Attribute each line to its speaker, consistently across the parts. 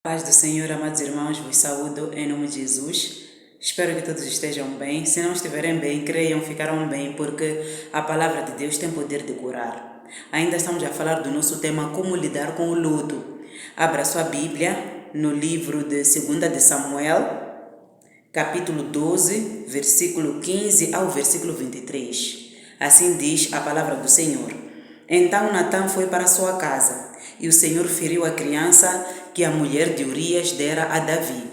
Speaker 1: Paz do Senhor, amados irmãos, vos saúdo em nome de Jesus. Espero que todos estejam bem. Se não estiverem bem, creiam, ficarão bem, porque a palavra de Deus tem poder de curar. Ainda estamos a falar do nosso tema, como lidar com o luto. Abra sua Bíblia no livro de 2 de Samuel, capítulo 12, versículo 15 ao versículo 23. Assim diz a palavra do Senhor. Então Natã foi para sua casa, e o Senhor feriu a criança que a mulher de Urias dera a Davi,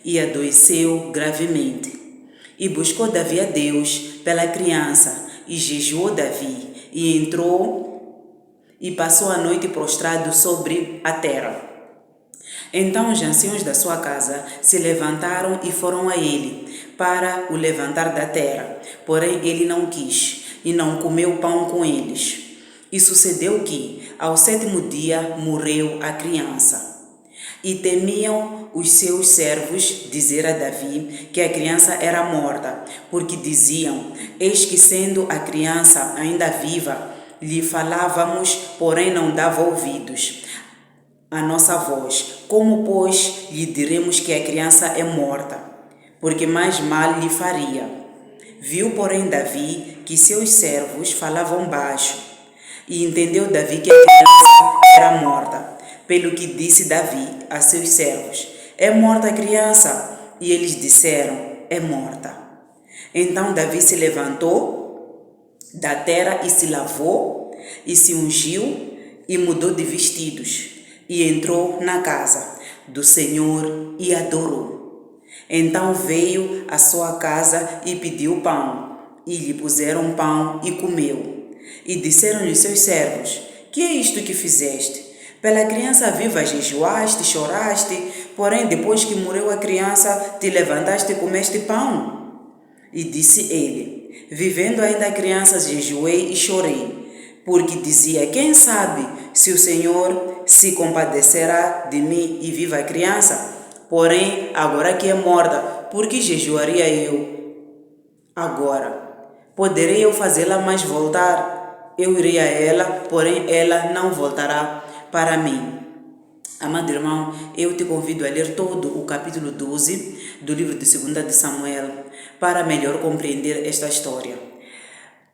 Speaker 1: e adoeceu gravemente. E buscou Davi a Deus pela criança, e jejuou Davi, e entrou e passou a noite prostrado sobre a terra. Então os anciãos da sua casa se levantaram e foram a ele, para o levantar da terra. Porém ele não quis, e não comeu pão com eles. E sucedeu que, ao 7º dia, morreu a criança. E temiam os seus servos dizer a Davi que a criança era morta, porque diziam: eis que sendo a criança ainda viva, lhe falávamos, porém não dava ouvidos a nossa voz. Como, pois, lhe diremos que a criança é morta? Porque mais mal lhe faria. Viu, porém, Davi que seus servos falavam baixo, e entendeu Davi que a criança era morta, pelo que disse Davi a seus servos: é morta a criança? E eles disseram: é morta. Então Davi se levantou da terra e se lavou, e se ungiu, e mudou de vestidos, e entrou na casa do Senhor e adorou. Então veio à sua casa e pediu pão, e lhe puseram pão e comeu. E disseram-lhe seus servos: que é isto que fizeste? Pela criança viva jejuaste, choraste, porém depois que morreu a criança, te levantaste e comeste pão? E disse ele: vivendo ainda a criança, jejuei e chorei, porque dizia: quem sabe se o Senhor se compadecerá de mim e viva a criança? Porém, agora que é morta, por que jejuaria eu? Agora, poderei eu fazê-la mais voltar? Eu irei a ela, porém ela não voltará para mim. Amado irmão, eu te convido a ler todo o capítulo 12 do livro de 2 de Samuel para melhor compreender esta história.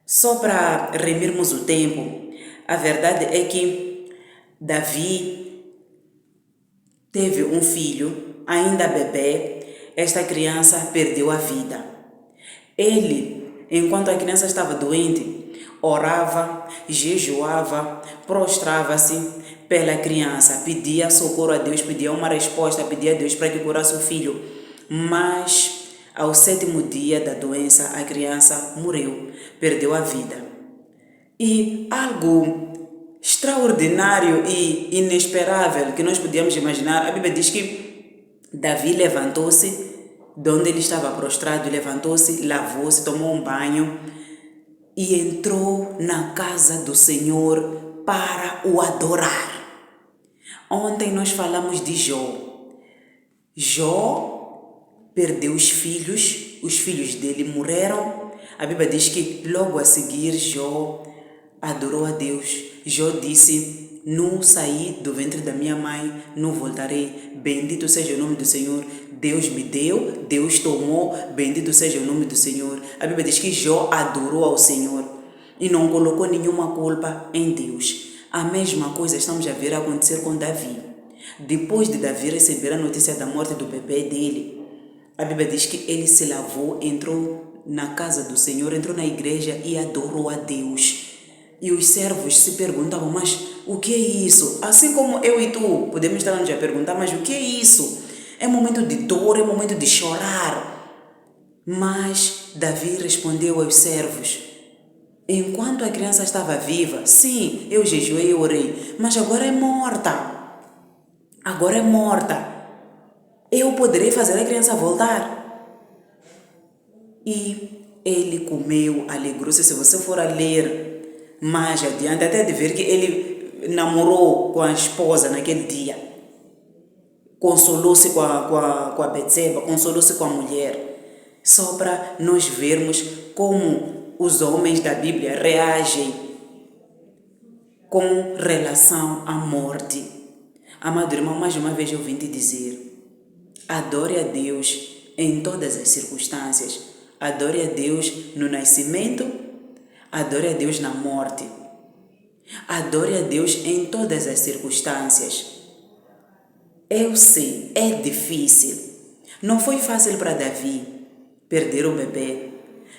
Speaker 1: Só para remirmos o tempo, a verdade é que Davi teve um filho, ainda bebê. Esta criança perdeu a vida. Ele, enquanto a criança estava doente, orava, jejuava, prostrava-se pela criança, pedia socorro a Deus, pedia uma resposta, pedia a Deus para que curasse o filho. Mas, ao 7º dia da doença, a criança morreu, perdeu a vida. E algo extraordinário e inesperável que nós podíamos imaginar, a Bíblia diz que Davi levantou-se de onde ele estava prostrado, levantou-se, lavou-se, tomou um banho e entrou na casa do Senhor para o adorar. Ontem nós falamos de Jó. Jó perdeu os filhos dele morreram. A Bíblia diz que logo a seguir Jó adorou a Deus. Jó disse: não saí do ventre da minha mãe, não voltarei. Bendito seja o nome do Senhor. Deus me deu, Deus tomou, bendito seja o nome do Senhor. A Bíblia diz que Jó adorou ao Senhor e não colocou nenhuma culpa em Deus. A mesma coisa estamos a ver acontecer com Davi. Depois de Davi receber a notícia da morte do bebê dele, a Bíblia diz que ele se lavou, entrou na casa do Senhor, entrou na igreja e adorou a Deus. E os servos se perguntavam: mas o que é isso? Assim como eu e tu podemos estar nos a perguntar: mas o que é isso? É momento de dor, é momento de chorar. Mas Davi respondeu aos servos: enquanto a criança estava viva, sim, eu jejuei e orei, mas agora é morta. Agora é morta. Eu poderei fazer a criança voltar? E ele comeu, alegrou-se. Se você for a ler mais adiante, até de ver que ele namorou com a esposa naquele dia. Consolou-se com a Betseba, consolou-se com a mulher. Só para nós vermos como os homens da Bíblia reagem com relação à morte. Amado irmão, mais uma vez eu vim te dizer, adore a Deus em todas as circunstâncias. Adore a Deus no nascimento, adore a Deus na morte. Adore a Deus em todas as circunstâncias. Eu sei, é difícil. Não foi fácil para Davi perder o bebê.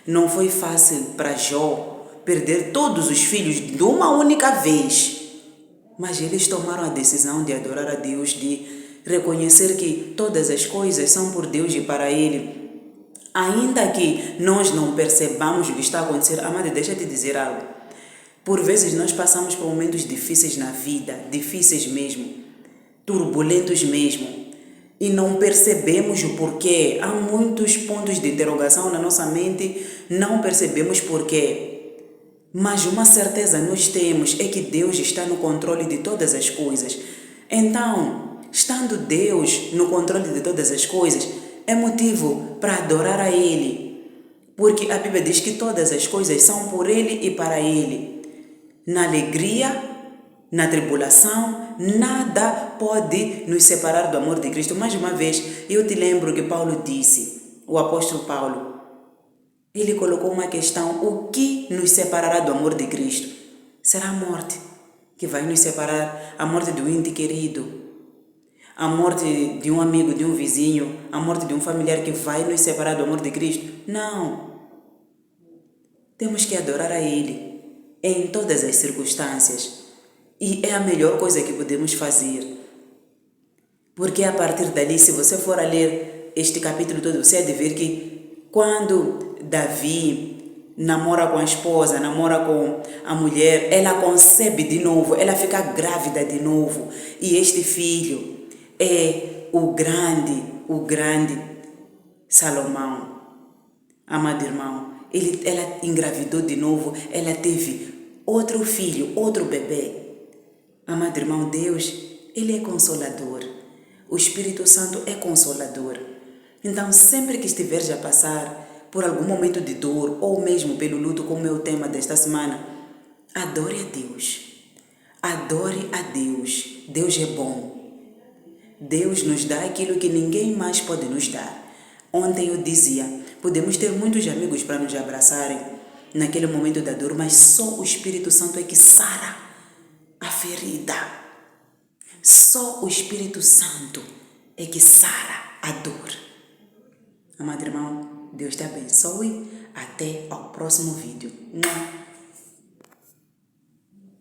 Speaker 1: Não foi fácil para Jó perder todos os filhos de uma única vez. Mas eles tomaram a decisão de adorar a Deus, de reconhecer que todas as coisas são por Deus e para Ele. Ainda que nós não percebamos o que está acontecendo, amado, deixa eu te dizer algo. Por vezes nós passamos por momentos difíceis na vida, difíceis mesmo, turbulentos mesmo, e não percebemos o porquê. Há muitos pontos de interrogação na nossa mente, não percebemos porquê. Mas uma certeza nós temos é que Deus está no controle de todas as coisas. Então, estando Deus no controle de todas as coisas, é motivo para adorar a Ele. Porque a Bíblia diz que todas as coisas são por Ele e para Ele. Na alegria, na tribulação, nada pode nos separar do amor de Cristo. Mais uma vez, eu te lembro que Paulo disse, o apóstolo Paulo, ele colocou uma questão: o que nos separará do amor de Cristo? Será a morte que vai nos separar, a morte de um ente querido, a morte de um amigo, de um vizinho, a morte de um familiar que vai nos separar do amor de Cristo? Não. Temos que adorar a Ele em todas as circunstâncias. E é a melhor coisa que podemos fazer. Porque a partir dali, se você for a ler este capítulo todo, você há de ver que quando Davi namora com a esposa, namora com a mulher, ela concebe de novo, ela fica grávida de novo. E este filho é o grande Salomão. Amado irmão, ela engravidou de novo, ela teve outro filho, outro bebê. Amado irmão, Deus, Ele é consolador. O Espírito Santo é consolador. Então, sempre que estiveres a passar por algum momento de dor, ou mesmo pelo luto, como é o tema desta semana, adore a Deus. Adore a Deus. Deus é bom. Deus nos dá aquilo que ninguém mais pode nos dar. Ontem eu dizia, podemos ter muitos amigos para nos abraçarem naquele momento da dor, mas só o Espírito Santo é que sara a ferida. Só o Espírito Santo é que sara a dor. Amado irmão, Deus te abençoe. Até ao próximo vídeo.